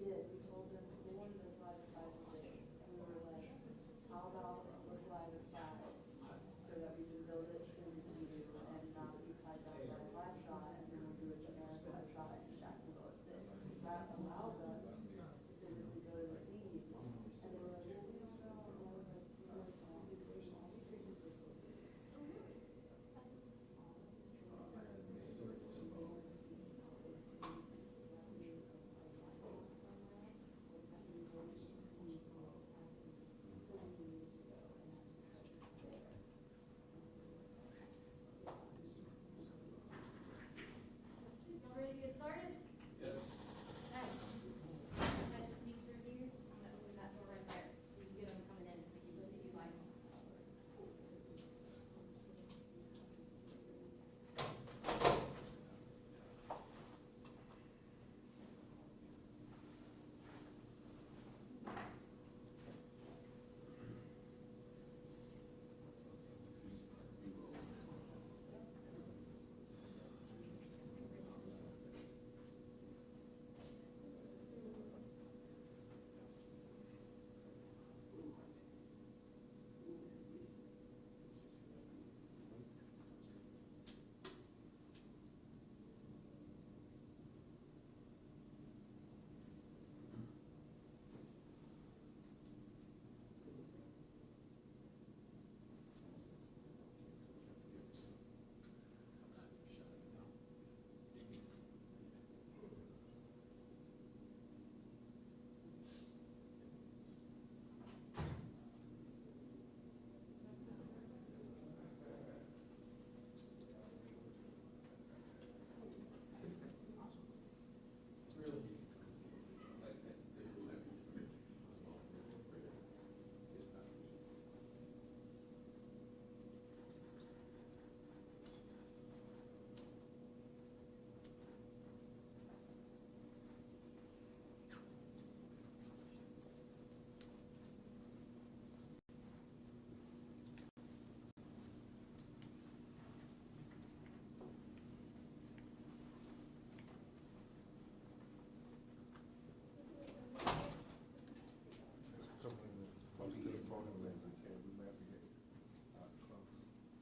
did. We told them, because they wanted us live at 5 to 6. We were like, how about a safe live at 5 so that we can build it soon to you and not be tied down by a live shot, and then we'll do a generic live shot in Jacksonville at 6. Because that allows us to physically go to the scene. And they were like, well, we don't know. And I was like, we're small. We're small. These patients are supposed to be. Y'all ready to get started? Yes. Okay. I'm going to sneak through here. I'm going to open that door right there so you can get them coming in. But you look if you like.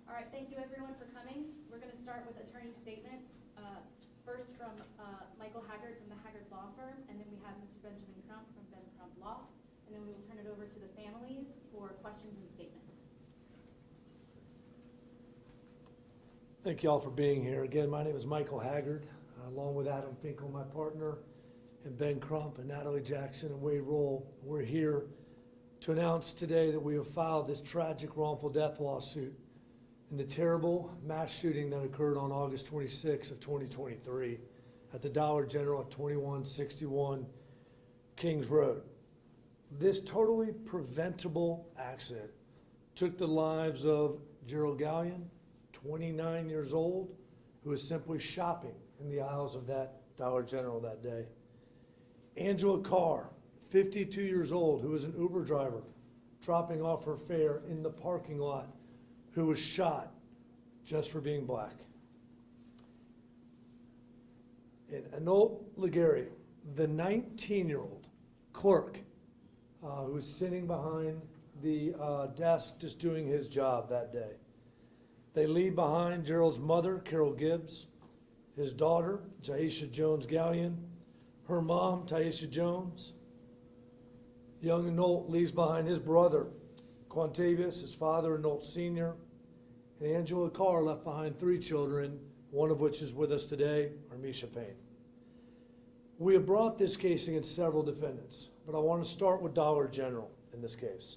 All right, thank you everyone for coming. We're going to start with attorney statements. First from Michael Haggard from the Haggard Law Firm, and then we have Mr. Benjamin Crump from Ben Crump Law, and then we will turn it over to the families for questions and statements. Thank you all for being here. Again, my name is Michael Haggard, along with Adam Finkel, my partner, and Ben Crump and Natalie Jackson and Wade Roll. We're here to announce today that we have filed this tragic wrongful death lawsuit in the terrible mass shooting that occurred on August 26 of 2023 at the Dollar General at 2161 Kings Road. This totally preventable accident took the lives of Gerald Gallion, 29 years old, who was simply shopping in the aisles of that Dollar General that day. Angela Carr, 52 years old, who was an Uber driver, dropping off her fare in the parking lot, who was shot just for being black. And Anol Legary, the 19-year-old clerk who was sitting behind the desk just doing his job that day. They leave behind Gerald's mother, Carol Gibbs, his daughter, Jaisha Jones Gallion, her mom, Taisha Jones. Young Anol leaves behind his brother, Quantavious, his father, Anol Sr., and Angela Carr left behind 3 children, one of which is with us today, Armisha Payne. We have brought this case against several defendants, but I want to start with Dollar General in this case.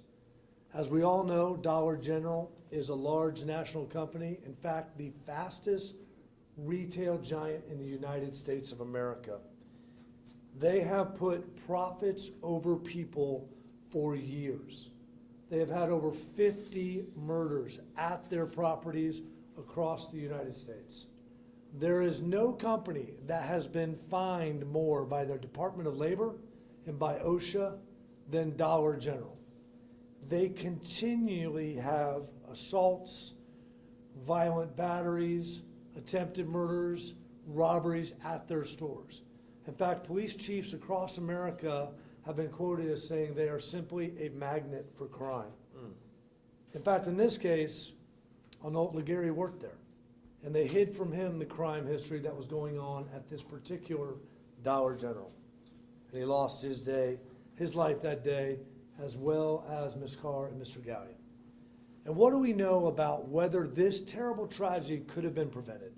As we all know, Dollar General is a large national company, in fact, the fastest retail giant in the United States of America. They have put profits over people for years. They have had over 50 murders at their properties across the United States. There is no company that has been fined more by their Department of Labor and by OSHA than Dollar General. They continually have assaults, violent batteries, attempted murders, robberies at their stores. In fact, police chiefs across America have been quoted as saying they are simply a magnet for crime. In fact, in this case, Arnold Laguerre worked there, and they hid from him the crime history that was going on at this particular Dollar General. And he lost his life that day, as well as Ms. Carr and Mr. Gallion. And what do we know about whether this terrible tragedy could have been prevented?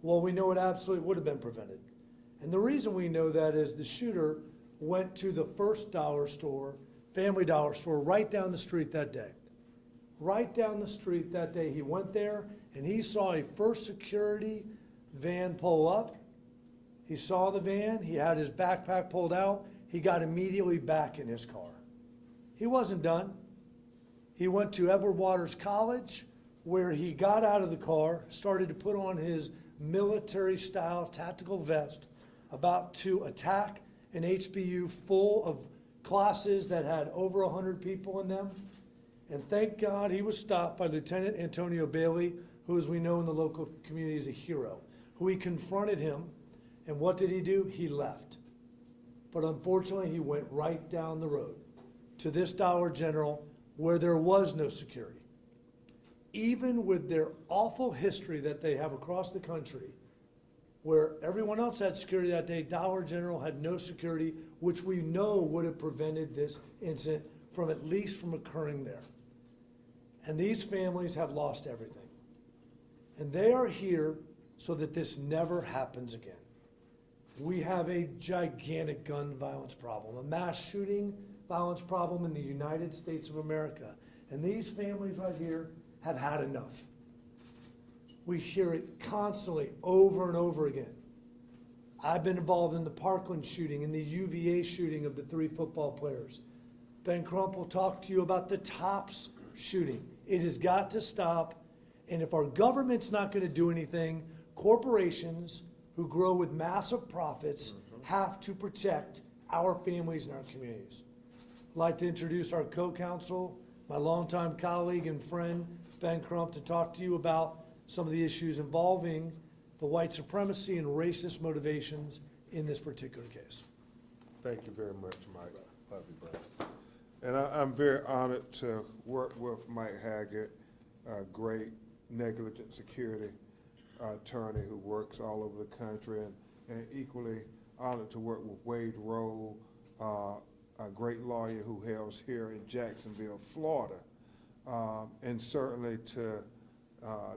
Well, we know it absolutely would have been prevented. And the reason we know that is the shooter went to the first dollar store, Family Dollar store, right down the street that day. Right down the street that day, he went there and he saw a First Security van pull up. He saw the van, he had his backpack pulled out, he got immediately back in his car. He wasn't done. He went to Edward Waters College, where he got out of the car, started to put on his military-style tactical vest, about to attack an HBU full of classes that had over 100 people in them. And thank God he was stopped by Lieutenant Antonio Bailey, who, as we know in the local community, is a hero, who he confronted him. And what did he do? He left. But unfortunately, he went right down the road to this Dollar General where there was no security. Even with their awful history that they have across the country, where everyone else had security that day, Dollar General had no security, which we know would have prevented this incident from at least from occurring there. And these families have lost everything. And they are here so that this never happens again. We have a gigantic gun violence problem, a mass shooting violence problem in the United States of America. And these families right here have had enough. We hear it constantly over and over again. I've been involved in the Parkland shooting, in the UVA shooting of the 3 football players. Ben Crump will talk to you about the Tops shooting. It has got to stop. And if our government's not going to do anything, corporations who grow with massive profits have to protect our families and our communities. I'd like to introduce our co-counsel, my longtime colleague and friend, Ben Crump, to talk to you about some of the issues involving the white supremacy and racist motivations in this particular case. Thank you very much, Mike. Love you, brother. And I'm very honored to work with Mike Haggard, a great negligent security attorney who works all over the country, and equally honored to work with Wade Rowe, a great lawyer who hails here in Jacksonville, Florida, and certainly to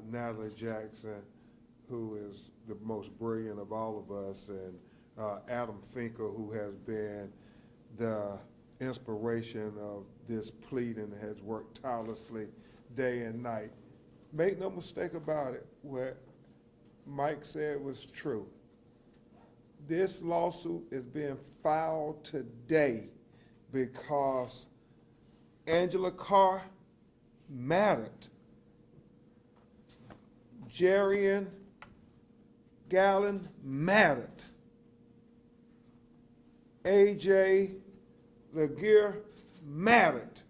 Natalie Jackson, who is the most brilliant of all of us, and Adam Finkel, who has been the inspiration of this pleading and has worked tirelessly day and night. Make no mistake about it, what Mike said was true. This lawsuit is being filed today because Angela Carr mattered. Jerian Gallion mattered. A.J. Laguerre mattered.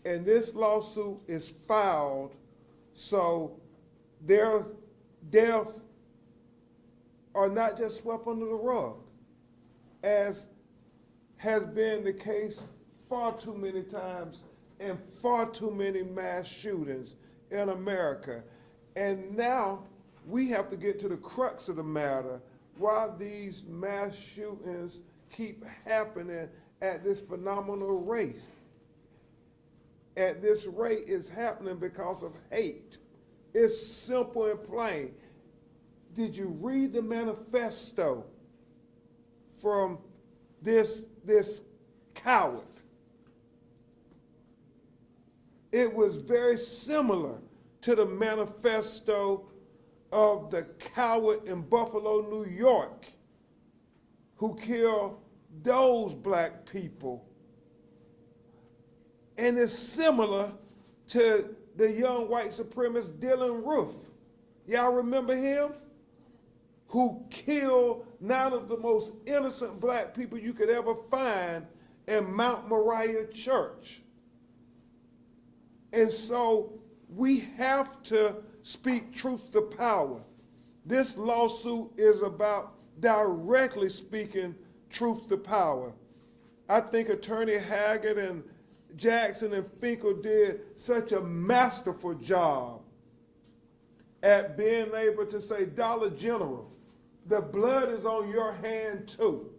And this lawsuit is filed so their death are not just swept under the rug, as has been the case far too many times in far too many mass shootings in America. And now we have to get to the crux of the matter, why these mass shootings keep happening at this phenomenal rate. At this rate, it's happening because of hate. It's simple and plain. Did you read the manifesto from this coward? It was very similar to the manifesto of the coward in Buffalo, New York, who killed those black people. And it's similar to the young white supremacist Dylan Roof. Y'all remember him? Who killed 9 of the most innocent black people you could ever find in Mount Moriah Church. And so we have to speak truth to power. This lawsuit is about directly speaking truth to power. I think Attorney Haggard and Jackson and Finkel did such a masterful job at being able to say, Dollar General, the blood is on your hand too,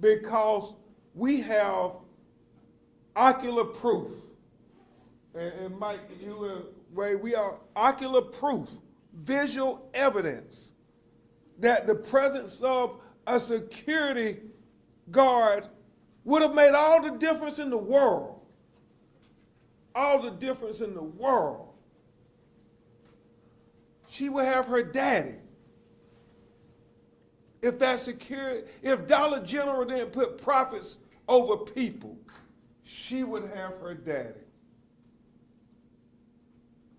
because we have ocular proof. And Mike, you and Ray, we are ocular proof, visual evidence that the presence of a security guard would have made all the difference in the world. All the difference in the world. She would have her daddy. If that security, if Dollar General didn't put profits over people, she would have her daddy.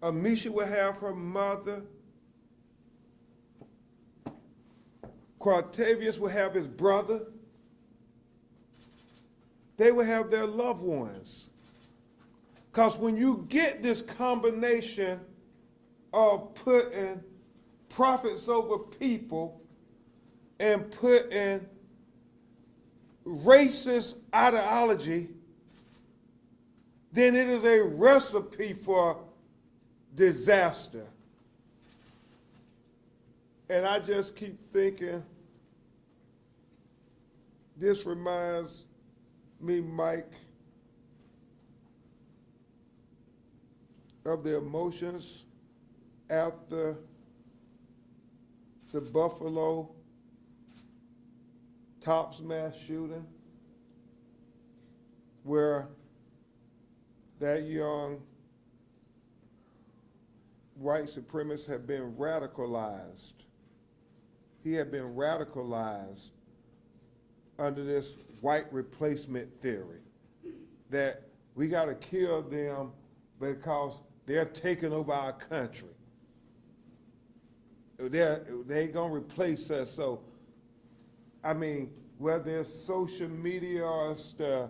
Amisha would have her mother. Quatavius would have his brother. They would have their loved ones. Because when you get this combination of putting profits over people and putting racist ideology, then it is a recipe for disaster. And I just keep thinking, this reminds me, Mike, of the emotions after the Buffalo Tops mass shooting, where that young white supremacist had been radicalized. He had been radicalized under this white replacement theory, that we got to kill them because they're taking over our country. They're going to replace us. So, I mean, whether it's social media or it's the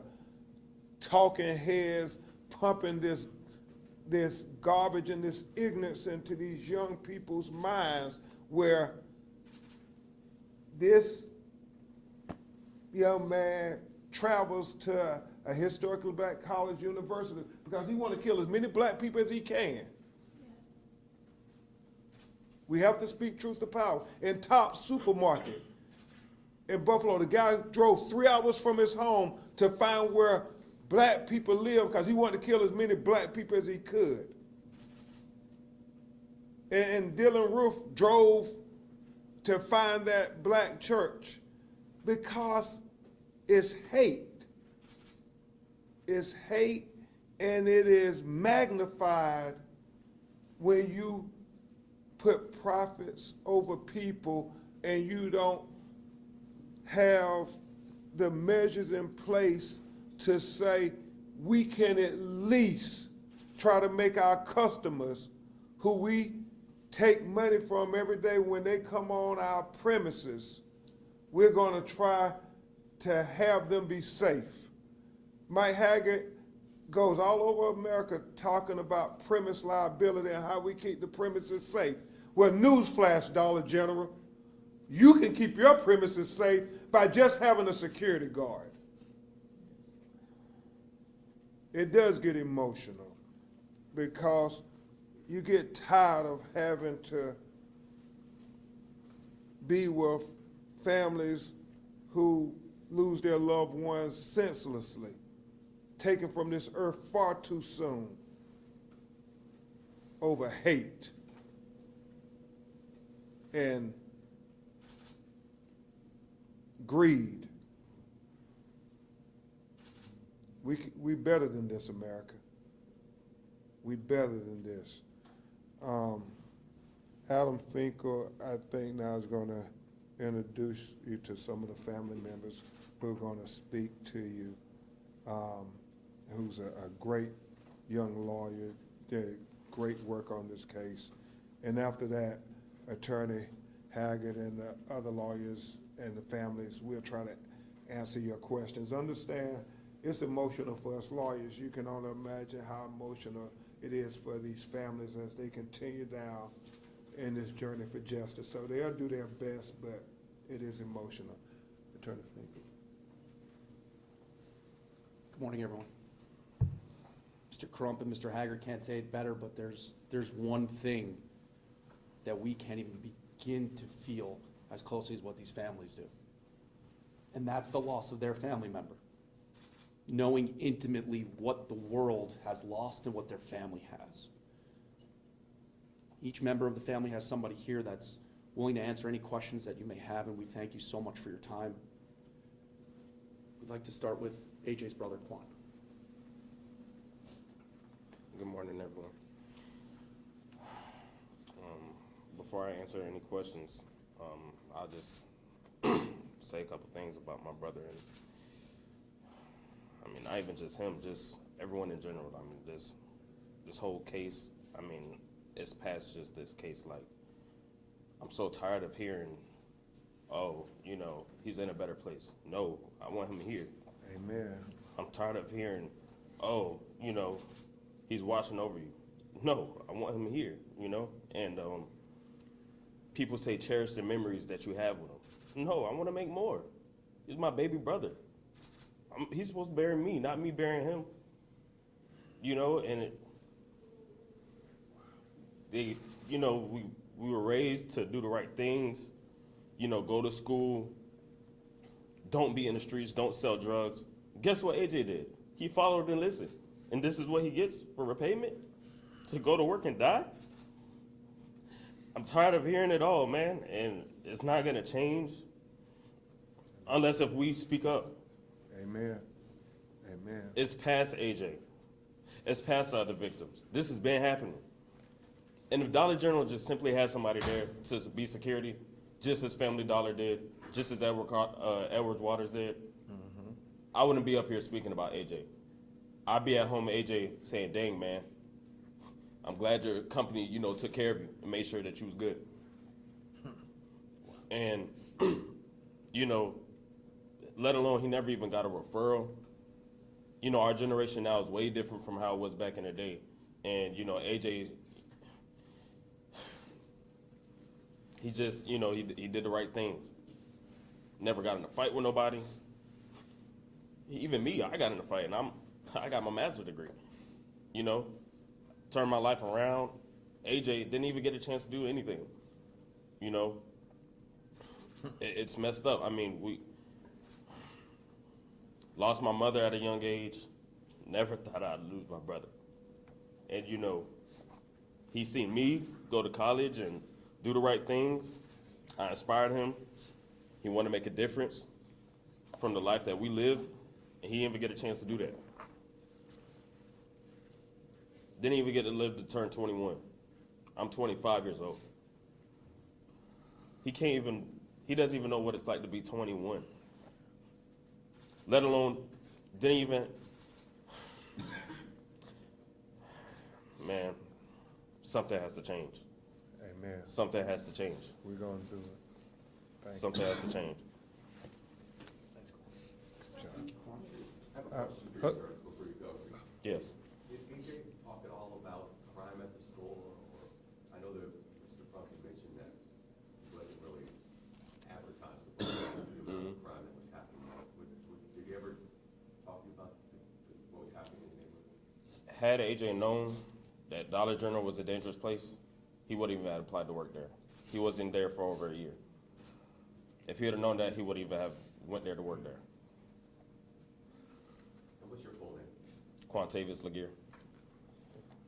talking heads pumping this garbage and this ignorance into these young people's minds, where this young man travels to a historically black college university because he wants to kill as many black people as he can. We have to speak truth to power. In Tops Supermarket in Buffalo, the guy drove 3 hours from his home to find where black people live because he wanted to kill as many black people as he could. And Dylan Roof drove to find that black church because it's hate. It's hate, and it is magnified when you put profits over people and you don't have the measures in place to say we can at least try to make our customers, who we take money from every day when they come on our premises, we're going to try to have them be safe. Mike Haggard goes all over America talking about premise liability and how we keep the premises safe. Well, newsflash, Dollar General, you can keep your premises safe by just having a security guard. It does get emotional because you get tired of having to be with families who lose their loved ones senselessly, taken from this earth far too soon over hate and greed. We better than this, America. We better than this. Adam Finkel, I think now is going to introduce you to some of the family members who are going to speak to you, who's a great young lawyer, did great work on this case. And after that, Attorney Haggard and the other lawyers and the families will try to answer your questions. Understand, it's emotional for us lawyers. You can only imagine how emotional it is for these families as they continue down in this journey for justice. So they'll do their best, but it is emotional. Attorney Finkel. Good morning, everyone. Mr. Crump and Mr. Haggard can't say it better, but there's one thing that we can't even begin to feel as closely as what these families do. And that's the loss of their family member. Knowing intimately what the world has lost and what their family has. Each member of the family has somebody here that's willing to answer any questions that you may have, and we thank you so much for your time. We'd like to start with AJ's brother, Quan. Good morning, everyone. Before I answer any questions, I'll just say a couple things about my brother. And I mean, not even just him, just everyone in general. I mean, this whole case, I mean, it's past just this case. Like, I'm so tired of hearing, oh, you know, he's in a better place. No, I want him here. Amen. I'm tired of hearing, oh, you know, he's watching over you. No, I want him here, you know? And people say cherish the memories that you have with him. No, I want to make more. He's my baby brother. He's supposed to bury me, not me burying him. You know, and you know, we were raised to do the right things, you know, go to school, don't be in the streets, don't sell drugs. Guess what AJ did? He followed and listened. And this is what he gets for repayment? To go to work and die? I'm tired of hearing it all, man, and it's not gonna change unless if we speak up. Amen. Amen. It's past AJ. It's past other victims. This has been happening. And if Dollar General just simply had somebody there to be security, just as Family Dollar did, just as Edwards Waters did, I wouldn't be up here speaking about AJ. I'd be at home with AJ saying, dang, man, I'm glad your company, you know, took care of you and made sure that you was good. And, you know, let alone he never even got a referral. You know, our generation now is way different from how it was back in the day. And, you know, AJ, he just, you know, he did the right things. Never got in a fight with nobody. Even me, I got in a fight, and I got my master's degree. You know, turned my life around. AJ didn't even get a chance to do anything. You know, it's messed up. I mean, we lost my mother at a young age. Never thought I'd lose my brother. And you know, he seen me go to college and do the right things. I inspired him. He wanted to make a difference from the life that we lived, and he didn't even get a chance to do that. Didn't even get to live to turn 21. I'm 25 years old. He doesn't even know what it's like to be 21. Let alone, didn't even, man, something has to change. Amen. Something has to change. We're gonna do it. Thank Something has to change. you, John. I have a Uh, question for you, sir, before you go. Yes. Did AJ talk at all about crime at the school, or I know that Mr. Funk had mentioned that he wasn't really advertised with the amount of crime that was happening. Did he ever talk to you about what was happening in the neighborhood? Had AJ known that Dollar General was a dangerous place, he wouldn't even have applied to work there. He wasn't there for over a year. If he would have known that, he would even have went there to work there. And what's your full name? Quantavious Laguerre.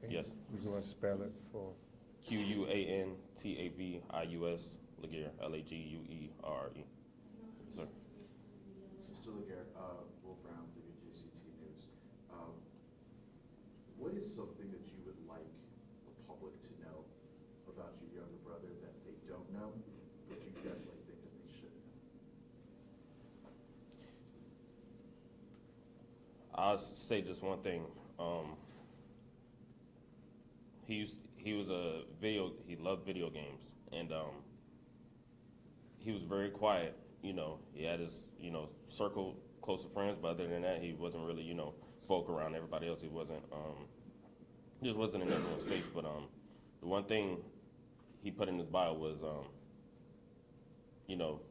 Yes. You gonna spell it for? Quantavius Laguerre, Laguerre. Sir. Mr. Laguerre, Will Brown, WJCT News. What is something that you would like the public to know about your younger brother that they don't know, but you definitely think that they should know? I'll say just one thing. He loved video games, and he was very quiet. You know, he had his, you know, circle close to friends, but other than that, he wasn't really, you know, folk around everybody else. He just wasn't in everyone's face. But the one thing he put in his bio was, you know,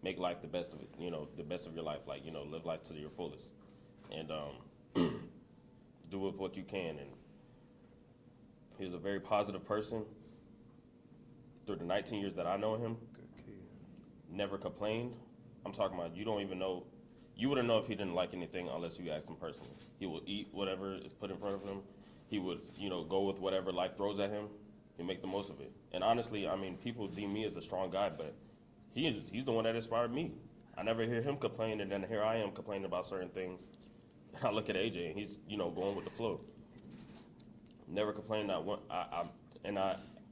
make life the best of it, the best of your life, like, live life to your fullest. And do with what you can. And he was a very positive person. Through the 19 years that I know him, Good kid. never complained. I'm talking about, you don't even know, you wouldn't know if he didn't like anything unless you asked him personally. He will eat whatever is put in front of him. He would, go with whatever life throws at him. He'd make the most of it. And honestly, I mean, people deem me as a strong guy, but he's the one that inspired me. I never hear him complain, and then here I am complaining about certain things. I look at AJ, and he's, going with the flow. Never complained.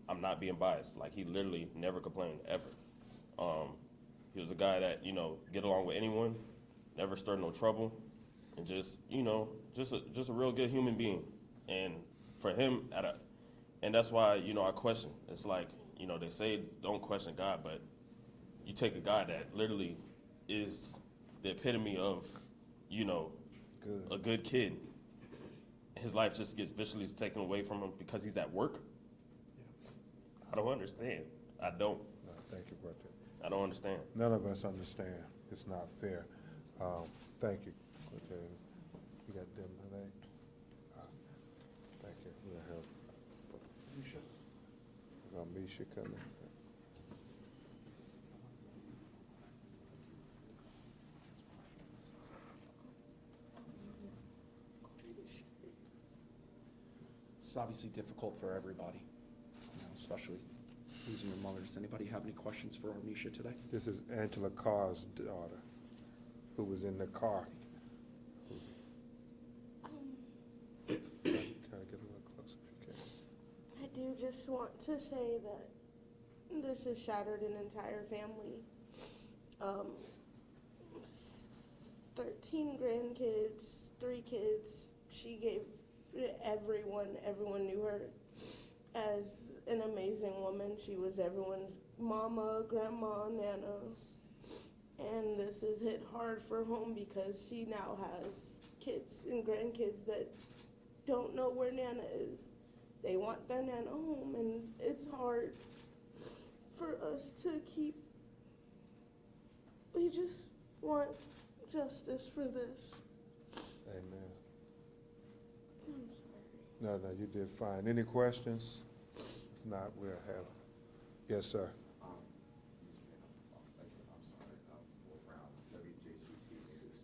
I'm not being biased. Like, he literally never complained, ever. He was a guy that, get along with anyone, never stirred no trouble, and just, just a real good human being. And for him, and that's why, I question. It's like, they say don't question God, but you take a guy that literally is the epitome of, Good. a good kid. His life just gets viciously taken away from him because he's at work. I don't understand. I don't. No, thank you, brother. I don't understand. None of us understand. It's not fair. Thank you. Okay. You got them today? Thank you. We'll have Misha? Misha coming. It's obviously difficult for everybody, especially losing your mother. Does anybody have any questions for Armisha today? This is Angela Carr's daughter, who was in the car. Can I get a little closer if you can? I do just want to say that this has shattered an entire family. 13 grandkids, 3 kids. She gave everyone knew her as an amazing woman. She was everyone's mama, grandma, nana. And this has hit hard for home because she now has kids and grandkids that don't know where nana is. They want their nana home, and it's hard for us to keep. We just want justice for this. Amen. I'm sorry. No, you did fine. Any questions? If not, we'll have, yes, sir. I'm sorry, Will Brown, WJCT News.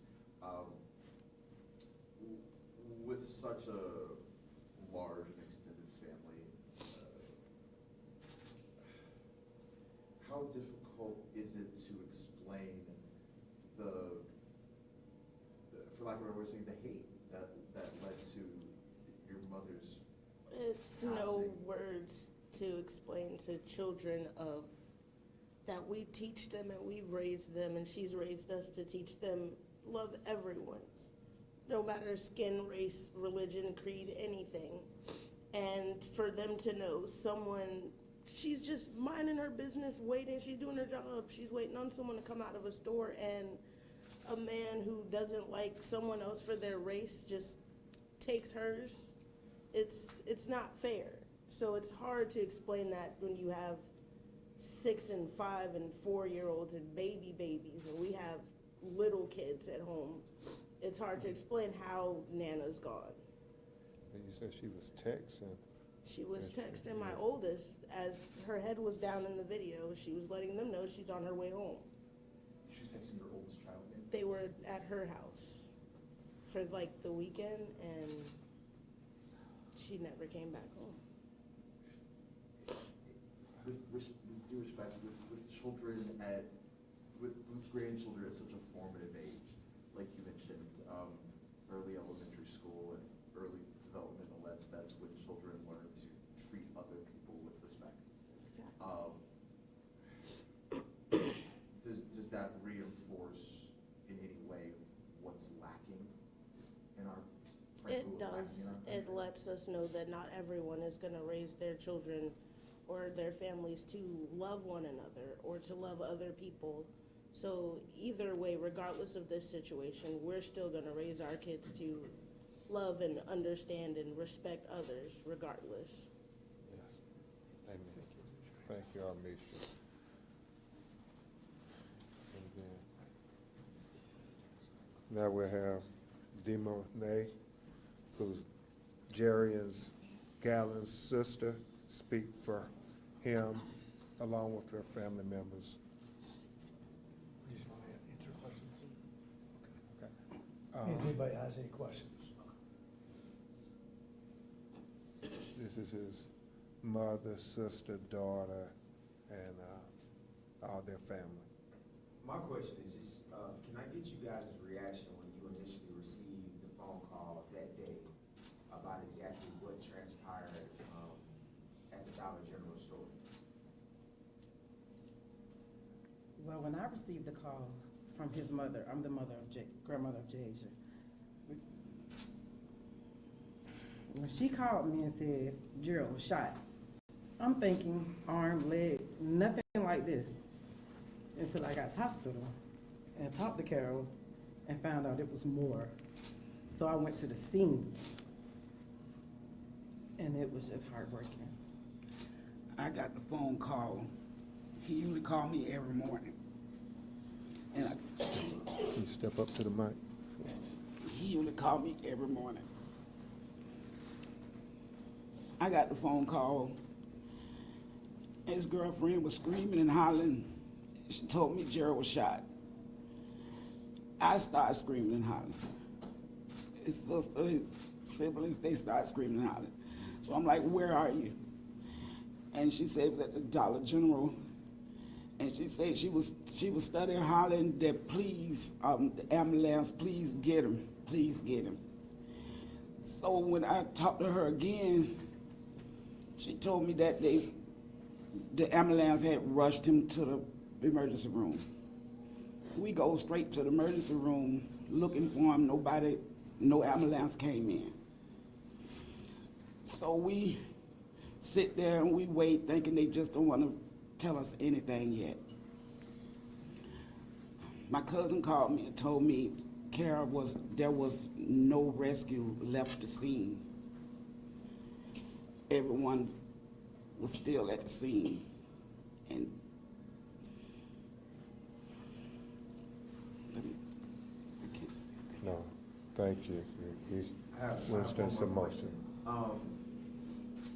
With such a large and extended family, how difficult is it to explain for lack of a better way of saying, the hate that led to your mother's It's no passing? words to explain to children of that we teach them and we've raised them and she's raised us to teach them love everyone, no matter skin, race, religion, creed, anything. And for them to know she's just minding her business, waiting, she's doing her job, she's waiting on someone to come out of a store, and a man who doesn't like someone else for their race just takes hers. It's not fair. So it's hard to explain that when you have 6 and 5 and 4-year-olds and babies, and we have little kids at home. It's hard to explain how Nana's gone. And you said she was texting. She was Yes, texting my yeah. oldest as her head was down in the video. She was letting them know she's on her way home. She's texting your oldest child name? They were at her house for like the weekend, and she never came back home. With due respect, with children with grandchildren at such a formative age, like you mentioned, early elementary school and early developmental, that's when children learn to treat other people with respect. Exactly. Does that reinforce in any way what's lacking in our, frankly, It what's does. lacking in our It country? lets us know that not everyone is going to raise their children or their families to love one another or to love other people. So either way, regardless of this situation, we're still going to raise our kids to love and understand and respect others regardless. Yes. Amen. Thank you, Armisha. Now we have Demonay, who's Jerry and Gallen's sister, speak for him along with their family members. You just want to answer questions? Okay. If anybody has any questions? This is his mother, sister, daughter, and all their family. My question is just, can I get you guys' reaction when you initially received the phone call that day about exactly what transpired at the Dollar General store? Well, when I received the call from his mother, I'm the mother of grandmother of Jasia. When she called me and said Gerald was shot, I'm thinking arm, leg, nothing like this, until I got to the hospital and talked to Carol and found out it was more. So I went to the scene, and it was just heartbreaking. I got the phone call. He usually called me every morning. And Can you step up to the mic? he usually called me every morning. I got the phone call. His girlfriend was screaming and hollering. She told me Gerald was shot. I started screaming and hollering. His sister, his siblings, they started screaming and hollering. So I'm like, where are you? And she said it was at the Dollar General. And she said she was studying hollering that please, the ambulance, please get him, please get him. So when I talked to her again, she told me that the ambulance had rushed him to the emergency room. We go straight to the emergency room looking for him. No ambulance came in. So we sit there and we wait, thinking they just don't want to tell us anything yet. My cousin called me and told me there was no rescue left to scene. Everyone was still at the scene. And I can't say that. No, thank you. I have We'll one stand some more motion. question.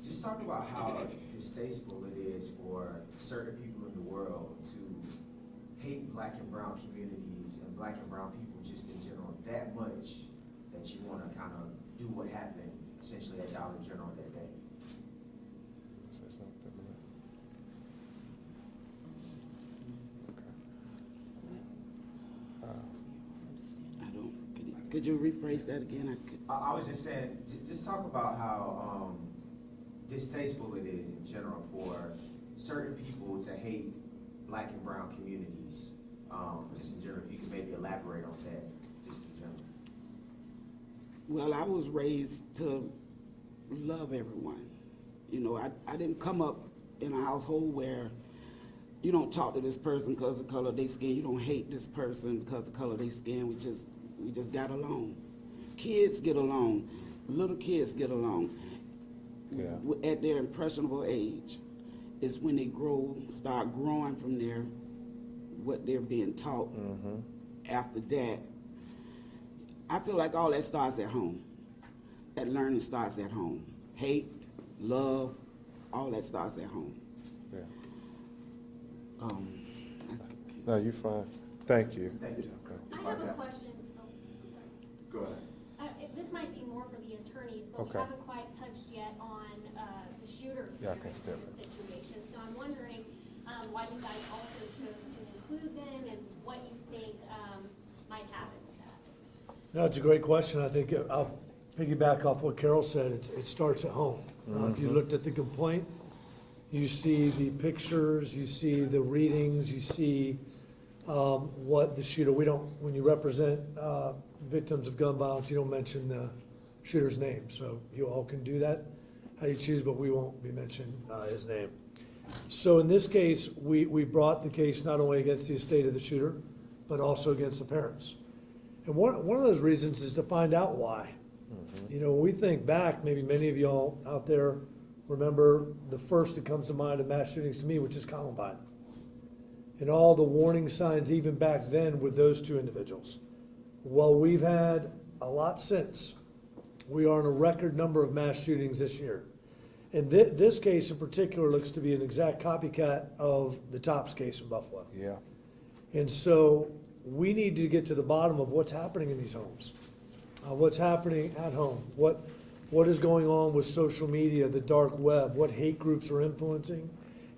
Just talk about how distasteful it is for certain people in the world to hate black and brown communities and black and brown people just in general that much that you want to kind of do what happened essentially at Dollar General that day. Say something, Emily? I don't, could you rephrase that again? I was just saying, just talk about how distasteful it is in general for certain people to hate black and brown communities, just in general. If you could maybe elaborate on that, just in general. Well, I was raised to love everyone. You know, I didn't come up in a household where you don't talk to this person because of the color of their skin. You don't hate this person because of the color of their skin. We just got along. Kids get along. Little kids get along. Yeah. At their impressionable age is when they start growing from what they're being taught. Mm-hmm. After that, I feel like all that starts at home. That learning starts at home. Hate, love, all that starts at home. Yeah. I- No, you're fine. Thank you. Thank you. I have a question. Oh, sorry. Go ahead. This might be more for the attorneys, but Okay. we haven't quite touched yet on the shooter's Yeah, I parents can in this situation. So I'm wondering why you guys also chose to include them and what you think might happen with that. No, it's a great question. I think I'll piggyback off what Carol said. It starts at home. If you looked at the complaint, you see the pictures, you see the readings, you see what the shooter, when you represent victims of gun violence, you don't mention the shooter's name. So you all can do that how you choose, but we won't be mentioning his name. So in this case, we brought the case not only against the estate of the shooter, but also against the parents. And one of those reasons is to find out why. You know, when we think back, maybe many of y'all out there remember the first that comes to mind of mass shootings to me, which is Columbine. And all the warning signs even back then with those two individuals. Well, we've had a lot since. We are in a record number of mass shootings this year. And this case in particular looks to be an exact copycat of the Tops case in Buffalo. Yeah. And so we need to get to the bottom of what's happening in these homes. What's happening at home, what is going on with social media, the dark web, what hate groups are influencing.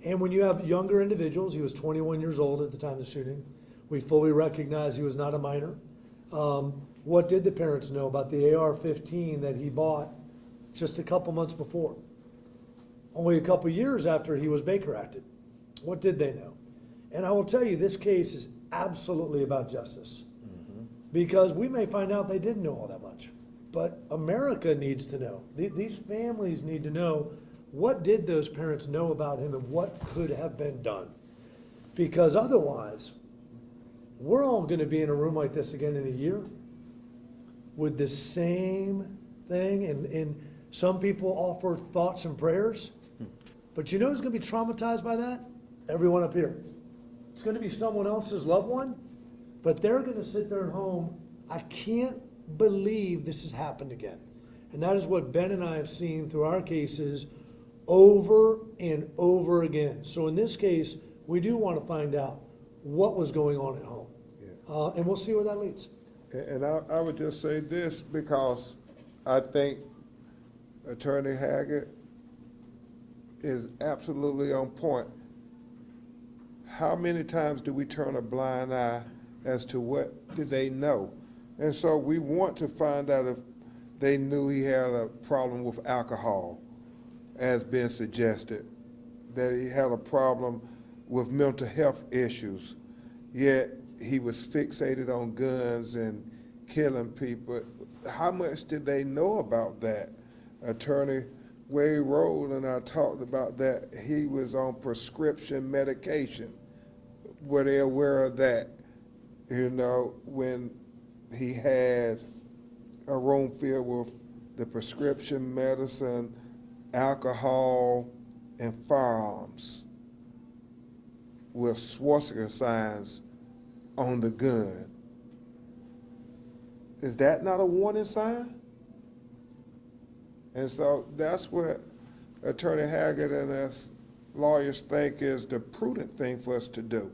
And when you have younger individuals, he was 21 years old at the time of the shooting. We fully recognize he was not a minor. What did the parents know about the AR-15 that he bought just a couple months before? Only a couple years after he was Baker Acted. What did they know? And I will tell you, this case is absolutely about justice. Because we may find out they didn't know all that much. But America needs to know. These families need to know, what did those parents know about him and what could have been done? Because otherwise, we're all going to be in a room like this again in a year with the same thing. And some people offer thoughts and prayers. But you know who's going to be traumatized by that? Everyone up here. It's going to be someone else's loved one. But they're going to sit there at home, I can't believe this has happened again. And that is what Ben and I have seen through our cases over and over again. So in this case, we do want to find out what was going on at home. Yeah. And we'll see where that leads. And I would just say this, because I think Attorney Haggard is absolutely on point. How many times do we turn a blind eye as to what did they know? And so we want to find out if they knew he had a problem with alcohol, as been suggested, that he had a problem with mental health issues, yet he was fixated on guns and killing people. How much did they know about that? Attorney Wade Rowland and I talked about that. He was on prescription medication. Were they aware of that? You know, when he had a room filled with the prescription medicine, alcohol, and firearms with swastika signs on the gun. Is that not a warning sign? And so that's what Attorney Haggard and us lawyers think is the prudent thing for us to do,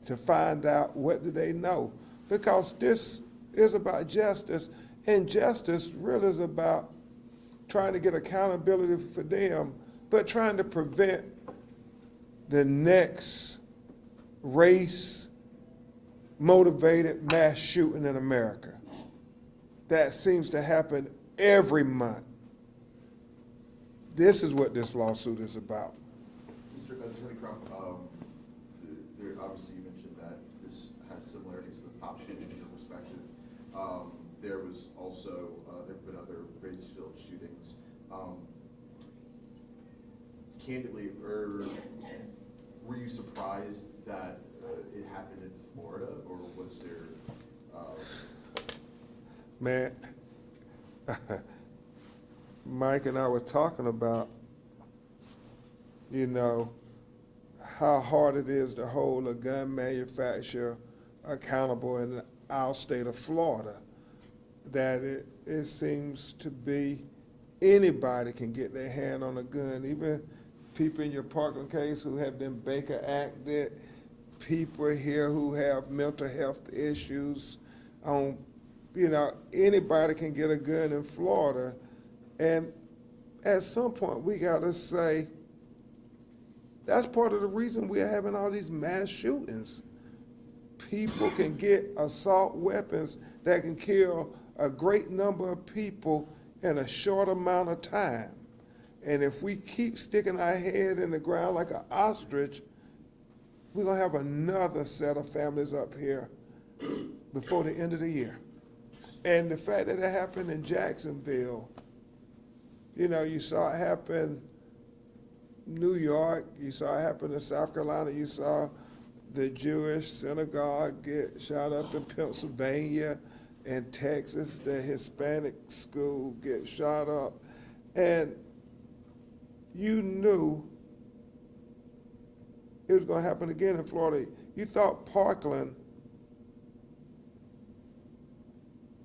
to find out what do they know. Because this is about justice, and justice really is about trying to get accountability for them, but trying to prevent the next race-motivated mass shooting in America. That seems to happen every month. This is what this lawsuit is about. Mr. Attorney Crump, there, obviously you mentioned that this has similarities to the top shooting in your perspective. There was also, there have been other race-filled shootings. Candidly, were you surprised that it happened in Florida, or was there? Man, Mike and I were talking about, you know, how hard it is to hold a gun manufacturer accountable in our state of Florida. That it seems to be anybody can get their hand on a gun, even people in your Parkland case who have been Baker Acted, people here who have mental health issues. You know, anybody can get a gun in Florida. And at some point, we got to say, that's part of the reason we're having all these mass shootings. People can get assault weapons that can kill a great number of people in a short amount of time. And if we keep sticking our head in the ground like an ostrich, we're going to have another set of families up here before the end of the year. And the fact that it happened in Jacksonville, you know, you saw it happen in New York, you saw it happen in South Carolina, you saw the Jewish synagogue get shot up in Pennsylvania, in Texas, the Hispanic school get shot up. And you knew it was going to happen again in Florida. You thought Parkland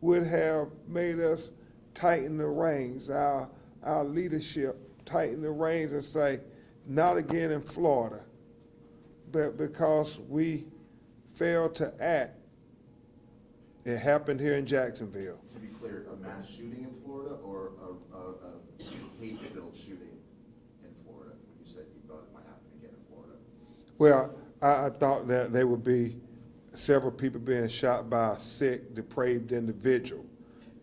would have made us tighten the reins, our leadership tighten the reins and say, not again in Florida. But because we failed to act, it happened here in Jacksonville. To be clear, a mass shooting in Florida or a hate-filled shooting in Florida? You said you thought it might happen again in Florida. Well, I thought that there would be several people being shot by a sick, depraved individual.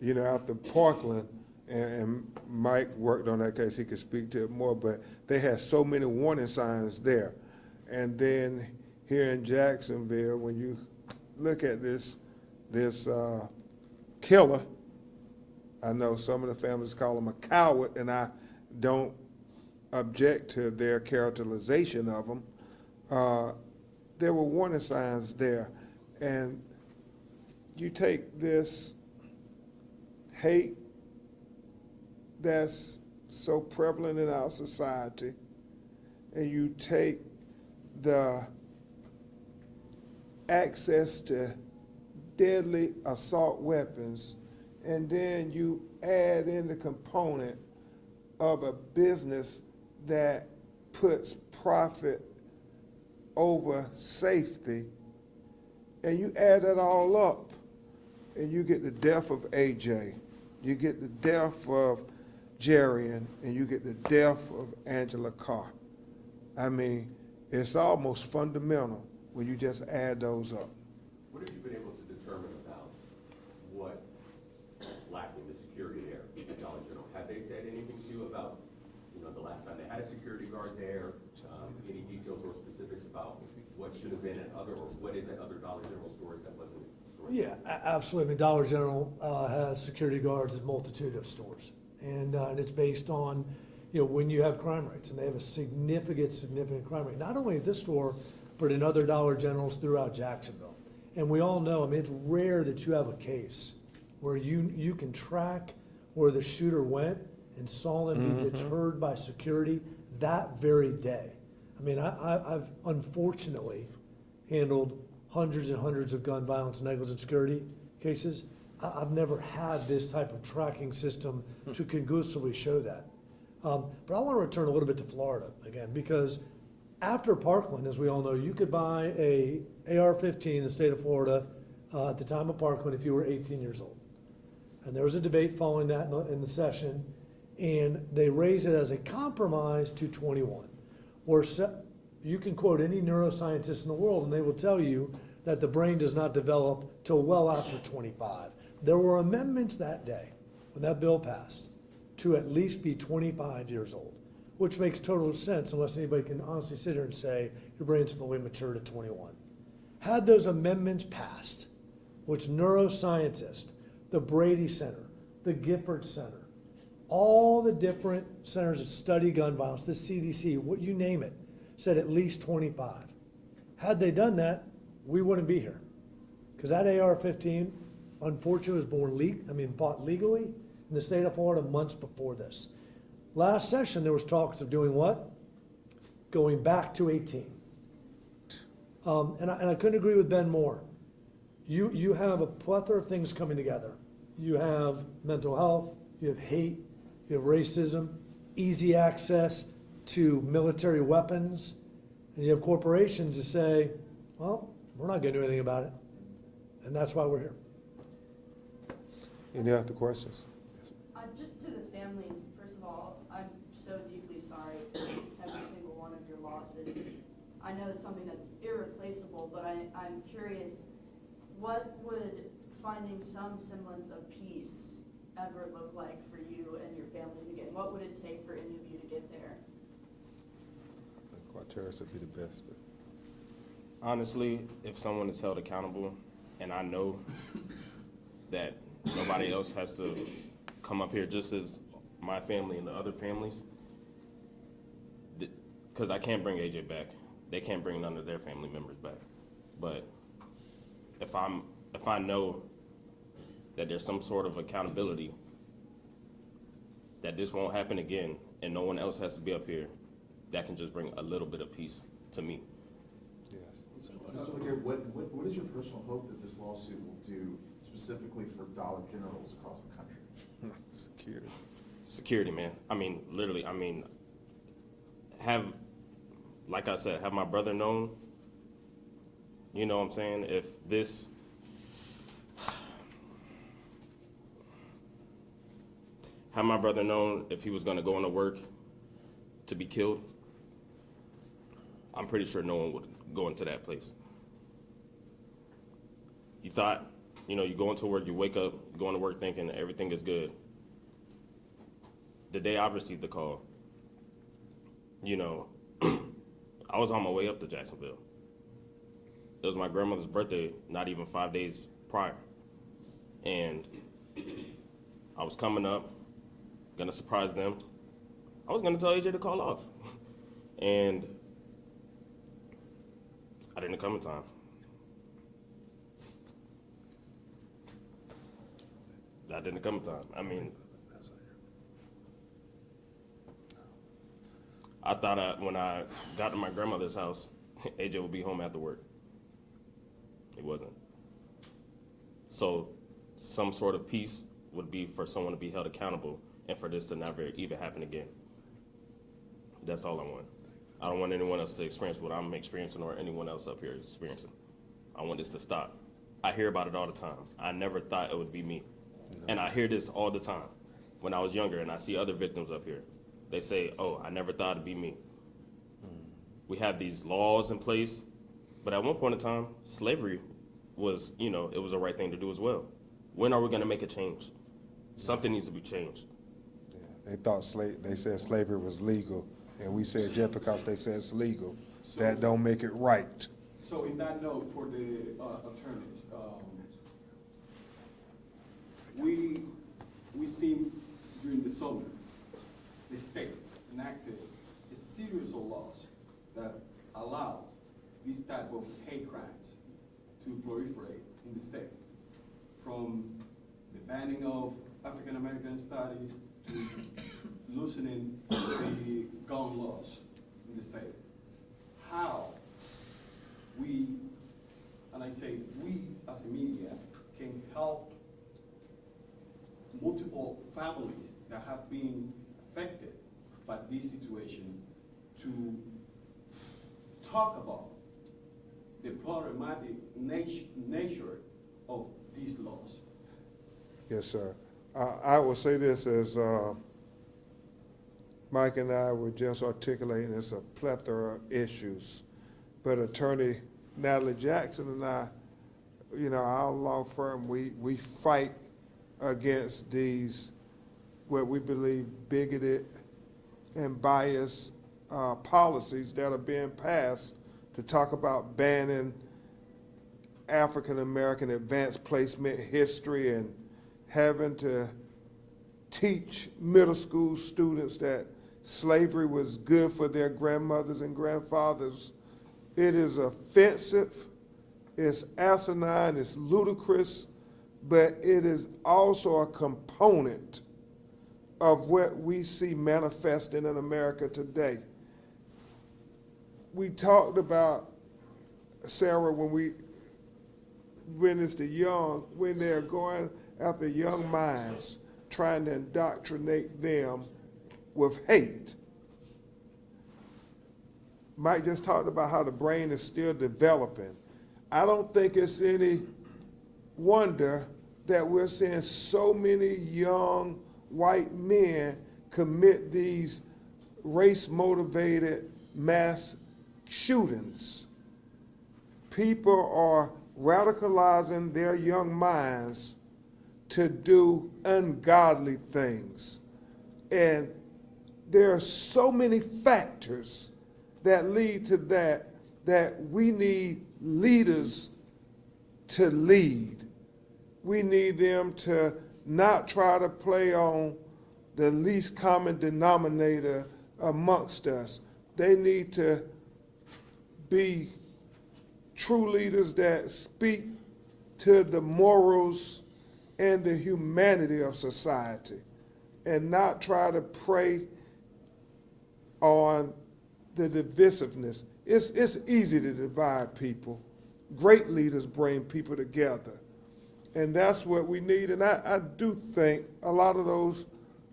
You know, after Parkland, and Mike worked on that case, he could speak to it more, but they had so many warning signs there. And then here in Jacksonville, when you look at this killer, I know some of the families call him a coward, and I don't object to their characterization of him. There were warning signs there, and you take this hate that's so prevalent in our society, and you take the access to deadly assault weapons, and then you add in the component of a business that puts profit over safety, and you add that all up, and you get the death of AJ, you get the death of Jerian, and you get the death of Angela Carr. I mean, it's almost fundamental when you just add those up. What have you been able to determine about what is lacking the security there at Dollar General? Have they said anything to you about, the last time they had a security guard there? Any details or specifics about what should have been at other, or what is at other Dollar General stores that wasn't? Yeah, absolutely. I mean, Dollar General has security guards at a multitude of stores. And it's based on, when you have crime rates, and they have a significant crime rate, not only at this store, but in other Dollar Generals throughout Jacksonville. And we all know, I mean, it's rare that you have a case where you can track where the shooter went and saw them be deterred by security that very day. I mean, I've unfortunately handled hundreds and hundreds of gun violence, negligent security cases. I've never had this type of tracking system to conclusively show that. But I want to return a little bit to Florida again, because after Parkland, as we all know, you could buy a AR-15 in the state of Florida at the time of Parkland if you were 18 years old. And there was a debate following that in the session, and they raised it as a compromise to 21. Where you can quote any neuroscientist in the world, and they will tell you that the brain does not develop till well after 25. There were amendments that day, when that bill passed, to at least be 25 years old, which makes total sense unless anybody can honestly sit here and say your brain's fully matured at 21. Had those amendments passed, which neuroscientists, the Brady Center, the Gifford Center, all the different centers that study gun violence, the CDC, what you name it, said at least 25. Had they done that, we wouldn't be here. Because that AR-15, unfortunately, was bought legally in the state of Florida months before this. Last session, there was talks of doing what? Going back to 18. And I couldn't agree with Ben more. You have a plethora of things coming together. You have mental health, you have hate, you have racism, easy access to military weapons, and you have corporations that say, well, we're not going to do anything about it. And that's why we're here. Any other questions? Just to the families, first of all, I'm so deeply sorry for every single one of your losses. I know it's something that's irreplaceable, but I'm curious, what would finding some semblance of peace ever look like for you and your families again? What would it take for any of you to get there? I think Quaterus would be the best. Honestly, if someone is held accountable, and I know that nobody else has to come up here just as my family and the other families, because I can't bring AJ back. They can't bring none of their family members back. But if I know that there's some sort of accountability, that this won't happen again, and no one else has to be up here, that can just bring a little bit of peace to me. Yes. Mr. LeGarrette, what is your personal hope that this lawsuit will do specifically for Dollar Generals across the country? Security. Security, man. I mean, literally, I mean, like I said, have my brother known, you know what I'm saying, if this, have my brother known if he was gonna go into work to be killed, I'm pretty sure no one would go into that place. You thought, you know, you go into work, you wake up, you go into work thinking everything is good. The day I received the call, you know, I was on my way up to Jacksonville. It was my grandmother's birthday, not even 5 days prior. And I was coming up, gonna surprise them. I was gonna tell AJ to call off. And I didn't come in time. I didn't come in time. I mean, I thought when I got to my grandmother's house, AJ would be home after work. He wasn't. So some sort of peace would be for someone to be held accountable and for this to never even happen again. That's all I want. I don't want anyone else to experience what I'm experiencing or anyone else up here is experiencing. I want this to stop. I hear about it all the time. I never thought it would be me. And I hear this all the time. When I was younger and I see other victims up here, they say, oh, I never thought it'd be me. We have these laws in place, but at one point in time, slavery was, you know, it was the right thing to do as well. When are we gonna make a change? Something needs to be changed. Yeah, they said slavery was legal, and we said just because they said it's legal, that don't make it right. So in that note, for the attorneys, we seen during the summer, the state enacted a series of laws that allow these type of hate crimes to proliferate in the state. From the banning of African American studies to loosening the gun laws in the state. How we, and I say we as a media, can help multiple families that have been affected by this situation to talk about the problematic nature of these laws. Yes, sir. I will say this as Mike and I were just articulating, it's a plethora of issues. But Attorney Natalie Jackson and I, you know, our law firm, we fight against these, what we believe, bigoted and biased policies that are being passed to talk about banning African-American advanced placement history and having to teach middle school students that slavery was good for their grandmothers and grandfathers. It is offensive, it's asinine, it's ludicrous, but it is also a component of what we see manifesting in America today. We talked about, Sarah, when it's the young, when they're going after young minds, trying to indoctrinate them with hate. Mike just talked about how the brain is still developing. I don't think it's any wonder that we're seeing so many young white men commit these race-motivated mass shootings. People are radicalizing their young minds to do ungodly things. And there are so many factors that lead to that we need leaders to lead. We need them to not try to play on the least common denominator amongst us. They need to be true leaders that speak to the morals and the humanity of society and not try to prey on the divisiveness. It's easy to divide people. Great leaders bring people together. And that's what we need. And I do think a lot of those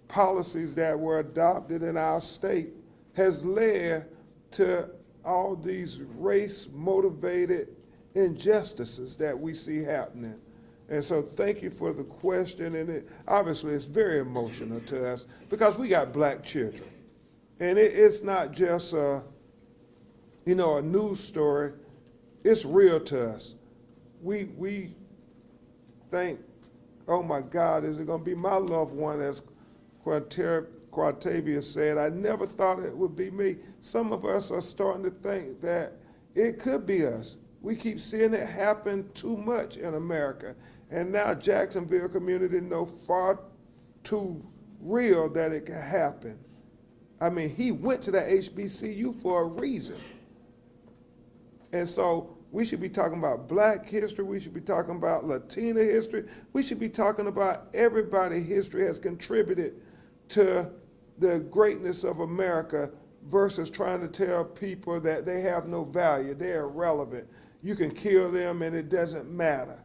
policies that were adopted in our state has led to all these race-motivated injustices that we see happening. And so thank you for the question, and obviously it's very emotional to us because we got black children. And it's not just a news story, it's real to us. We think, oh my God, is it gonna be my loved one, as Quatavia said? I never thought it would be me. Some of us are starting to think that it could be us. We keep seeing it happen too much in America. And now Jacksonville community know far too real that it can happen. I mean, he went to that HBCU for a reason. And so we should be talking about black history. We should be talking about Latina history. We should be talking about everybody's history has contributed to the greatness of America versus trying to tell people that they have no value, they're irrelevant. You can kill them and it doesn't matter.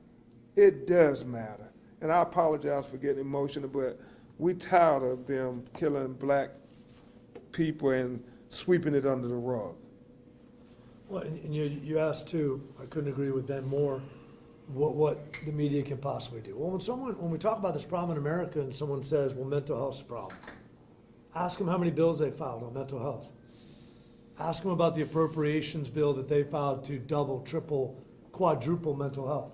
It does matter. And I apologize for getting emotional, but we tired of them killing black people and sweeping it under the rug. Well, and you asked too, I couldn't agree with Ben more, what the media can possibly do. Well, when we talk about this problem in America and someone says, well, mental health's a problem, ask them how many bills they filed on mental health. Ask them about the appropriations bill that they filed to double, triple, quadruple mental health.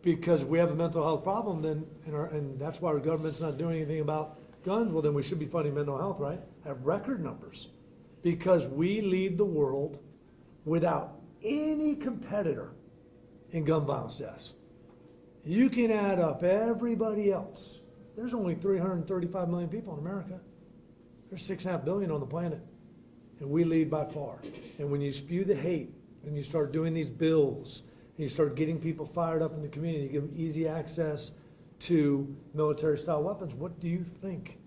Because we have a mental health problem, then, and that's why our government's not doing anything about guns, well, then we should be funding mental health, right? At record numbers. Because we lead the world without any competitor in gun violence deaths. You can add up everybody else. There's only 335 million people in America. There's 6.5 billion on the planet. And we lead by far. And when you spew the hate, and you start doing these bills, and you start getting people fired up in the community, you give them easy access to military-style weapons, what do you think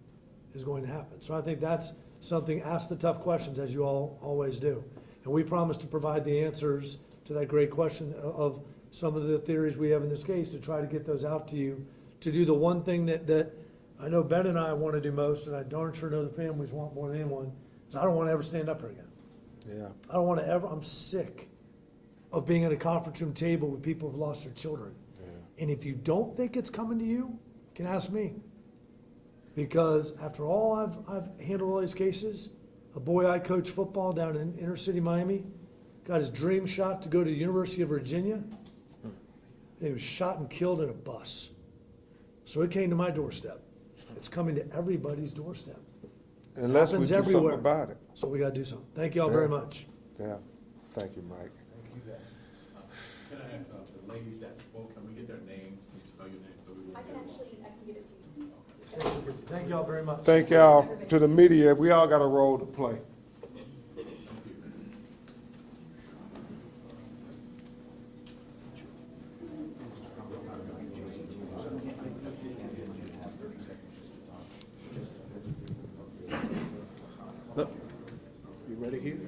is going to happen? So I think that's something, ask the tough questions, as you all always do. And we promise to provide the answers to that great question of some of the theories we have in this case, to try to get those out to you, to do the one thing that I know Ben and I want to do most, and I darn sure know the families want more than anyone, is I don't want to ever stand up here again. Yeah. I don't want to ever, I'm sick of being at a conference room table with people who've lost their children. Yeah. And if you don't think it's coming to you, you can ask me. Because after all I've handled all these cases, a boy I coached football down in inner city Miami, got his dream shot to go to the University of Virginia, and he was shot and killed in a bus. So it came to my doorstep. It's coming to everybody's doorstep. Unless we do something about it. So we gotta do something. Thank you all very much. Yeah, thank you, Mike. Thank you, guys. Can I ask the ladies that spoke, can we get their names? Can you spell your name so we will? I can give it to you. Thank you all very much. Thank y'all to the media. We all got a role to play. Look, you ready here?